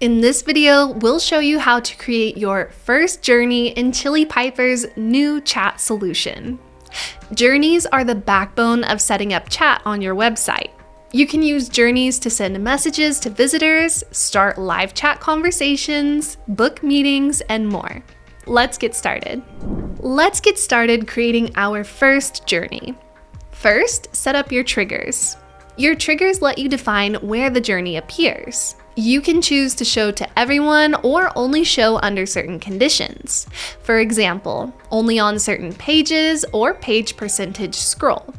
In this video, we'll show you how to create your first journey in Chili Piper's new chat solution. Journeys are the backbone of setting up chat on your website. You can use journeys to send messages to visitors, start live chat conversations, book meetings, and more. Let's get started. Let's get started creating our first journey. First, set up your triggers. Your triggers let you define where the journey appears. You can choose to show to everyone or only show under certain conditions. For example, only on certain pages or page percentage scroll.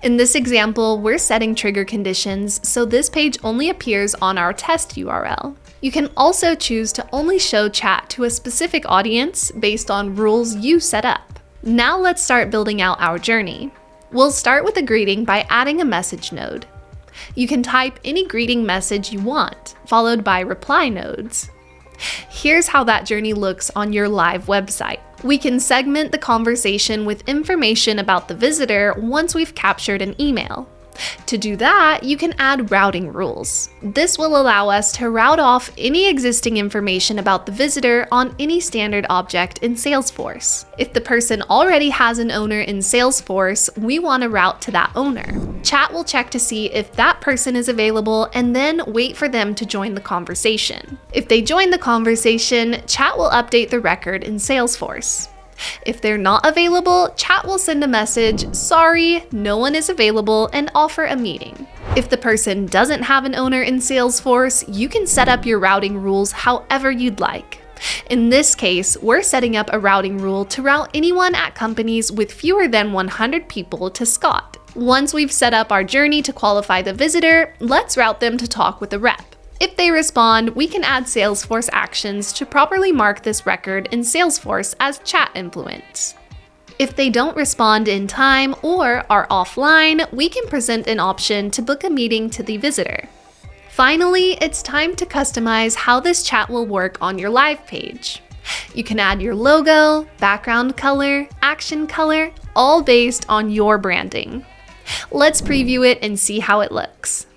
In this example, we're setting trigger conditions, so this page only appears on our test URL. You can also choose to only show chat to a specific audience based on rules you set up. Now let's start building out our journey. We'll start with a greeting by adding a message node. You can type any greeting message you want, followed by reply nodes. Here's how that journey looks on your live website. We can segment the conversation with information about the visitor once we've captured an email. To do that, you can add routing rules. This will allow us to route off any existing information about the visitor on any standard object in Salesforce. If the person already has an owner in Salesforce, we want to route to that owner. Chat will check to see if that person is available and then wait for them to join the conversation. If they join the conversation, chat will update the record in Salesforce. If they're not available, chat will send a message, "Sorry, no one is available," and offer a meeting. If the person doesn't have an owner in Salesforce, you can set up your routing rules however you'd like. In this case, we're setting up a routing rule to route anyone at companies with fewer than 100 people to Scott. Once we've set up our journey to qualify the visitor, let's route them to talk with a rep. If they respond, we can add Salesforce actions to properly mark this record in Salesforce as chat influence. If they don't respond in time or are offline, we can present an option to book a meeting to the visitor. Finally, it's time to customize how this chat will work on your live page. You can add your logo, background color, action color, all based on your branding. Let's preview it and see how it looks.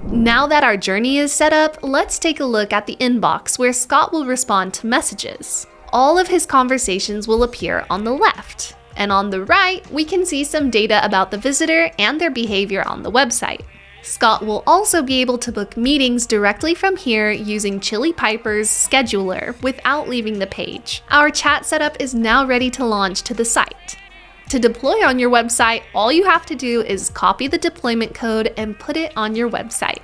Now that our journey is set up, let's take a look at the inbox where Scott will respond to messages. All of his conversations will appear on the left, and on the right, we can see some data about the visitor and their behavior on the website. Scott will also be able to book meetings directly from here using Chili Piper's scheduler without leaving the page. Our chat setup is now ready to launch to the site. To deploy on your website, all you have to do is copy the deployment code and put it on your website.